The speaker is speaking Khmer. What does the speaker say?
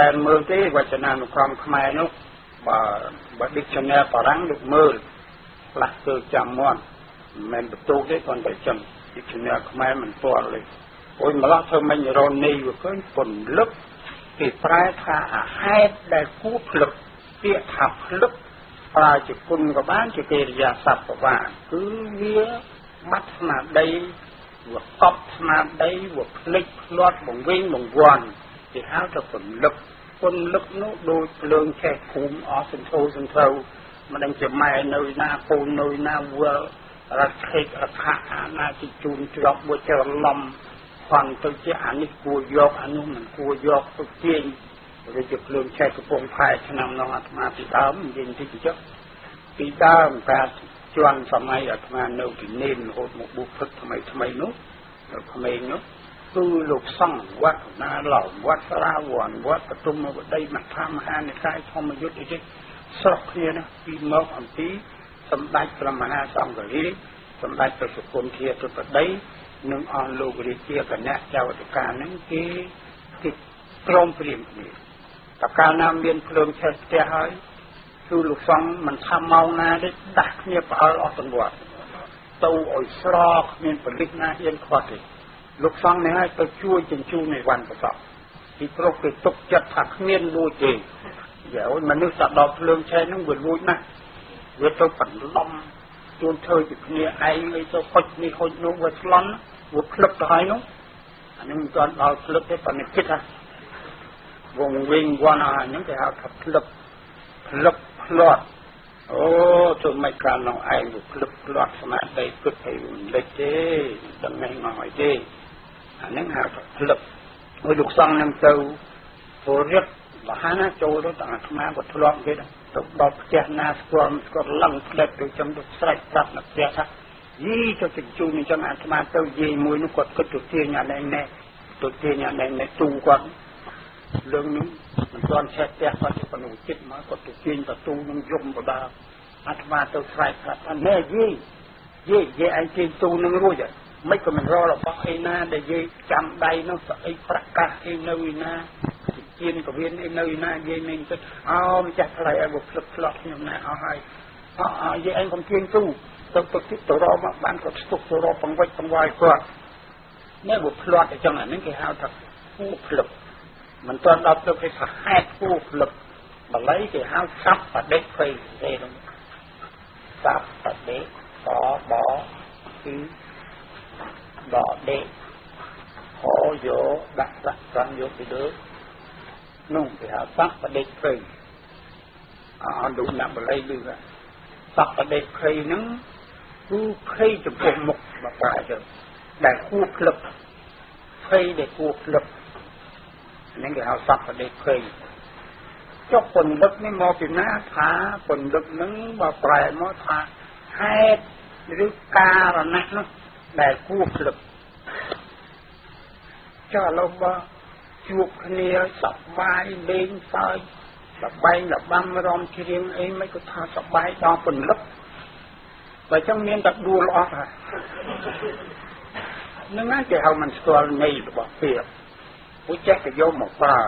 ដែលមើលទេវចនានុក្រមខ្មែរនោះបើ dictionary បារាំងលោកមើលខ្លះគឺចាំមាត់មិនបន្ទូទេគាត់តែចាំ dictionary ខ្មែរមិនទាល់ទេអូយម្ល៉េះធ្វើមិនរននេះវាឃើញពន្លឹកគេប្រែថាអាហេតុដែលគួរភ្លឹកពាក្យថាភ្លឹកប្រើជាគុណក៏បានជាកិរិយាសព្ទក៏បានគឺវាបាត់ស្មារតីវាកប់ស្មារតីវាភ្លេចភ្លាត់បង្វិញបង្វាន់គេហៅថាពន្លឹកនោះដូចភ្លើងឆេះភូមិអស់សន្ធោសន្ធៅមិនដឹងជាម៉ែនៅណាកូននៅណាវល់រត់ខេករខៈអាណាទីជូនច្រកមួយច្រឡំខន់ទៅជាអានេះគួរយកអានោះមិនគួរយកទៅទាញឬជាភ្លើងឆេះកំពុងផែឆ្នាំនោះអាត្មាពីដើមនិយាយតិចចុះពីដើមការជន់សម័យអាត្មានៅទីនេះរហូតមកបុកព្រឹកថ្មីនោះនៅក្មេងនោះគឺលោកសង្ឃវត្តណាឡោមវត្តស្រាវ័នវត្តបទុមវតីមហាមហានិកាយធម្មយុទ្ធអីទេស្រុកគ្នាណាពីមកអំពីសម្ដេចព្រះមហាសង្ឃរាជសម្ដេចព្រះសុគន្ធធាតុបតីនិងអស់លោករាជាគណៈចៅអធិការហ្នឹងគេក្រុមព្រៀងគ្នាតកាលណាមានភ្លើងឆេះផ្ទះហើយគឺលោកសង្ឃមិនថាម៉ោងណាទេដាស់គ្នាផ្អើលអស់ទាំងវត្តទៅឲ្យស្រកមានពលិសណាហ៊ានខ្វាត់ទេលោកសង្ឃនេះឲ្យទៅជួយជញ្ជូននៃវណ្ណប្រសពពីព្រោះគេទុកចិត្តថាគ្មានលួចទេយកមនុស្សទៅដល់ភ្លើងឆេះហ្នឹងវាលួចណាស់វាទៅបន្លំជួនធ្វើពីគ្នាឯងអីទៅហុចនេះហុចនោះវាស្លន់វាភ្លឹកទៅហើយនោះអានេះមិនទាន់ដល់ភ្លឹកទេប៉ុន្តែគិតថាវងវិញវណ្ណអាហ្នឹងគេហៅថាភ្លឹកភ្លាត់អូទៅមិនកាលនោះឯងវាភ្លឹកភ្លាត់ស្មារតីគិតឲ្យលិចទេដឹងហ្នឹងមកឲ្យទេអាហ្នឹងហៅថាភ្លឹកហើយលោកសង្ឃនឹងទៅពលរដ្ឋបហាណាចូលទៅអាត្មាក៏ធ្លាប់គេទៅដល់ផ្ទះណាស្គាល់ឡឹងផ្លេចទៅចំទៅស្រេចប្រាប់នៅផ្ទះថាយីទៅជញ្ជូនអញ្ចឹងអាត្មាទៅយាយមួយនោះគាត់គិតទៅទាញអាណែទៅទាញអាណែទូគាត់រឿងនេះមិនទាន់ឆេះផ្ទះគាត់ទៅមនុស្សចិត្តមកគាត់ទៅទាញប្រទូនឹងយំបដាអាត្មាទៅស្រែកប្រាប់ថាណែយាយឯងទាញទូនឹងរួចមិនក៏មិនរករបស់អីណាដែលយាយចាំដៃនោះស្អីប្រកាសអីនៅឯណាជាងកវៀនអីនៅឯណាយាយនឹងគិតម្ចាស់ថ្លៃឲ្យវាភ្លឹកភ្លាត់ខ្ញុំណាអស់ហើយយាយឯងកុំទាញទូទៅរកមកបានគាត់ស្ទុកទៅរកបង្វិចបង្វាយគាត់នេះវាភ្លាត់អញ្ចឹងអានេះគេហៅថាគូភ្លឹកមិនទាន់ដល់ភ្លឹកគេថាហេតុគូភ្លឹកបាលីគេហៅសัพបដិភ័យទេសัพបដិបគឺដដេហោយោដាក់ត្រង់យកពីលើនោះគេហៅសัพបដិភ័យអនុណាបាលីឮថាសัพបដិភ័យហ្នឹងគឺភ័យចំពោះមុខបបាចឹងដែលគួរភ្លឹកភ័យដែលគួរភ្លឹកហ្នឹងគេហៅសัพបដិភ័យចុះពន្លឹកនេះមកពីណាថាពន្លឹកហ្នឹងបើប្រែមកថាហេតុឬការណះនោះដែលគួរភ្លឹកចុះឥឡូវបើជួបគ្នាសប្បាយលេងសើចលបែងលបាំរំច្រៀងអីមិនក៏ថាសប្បាយដល់ពន្លឹកបើចឹងមានតែដួលអស់ហើយនឹងគេហៅមិនស្គាល់ន័យរបស់ពាក្យពួកចេះក៏យកមកប្រើ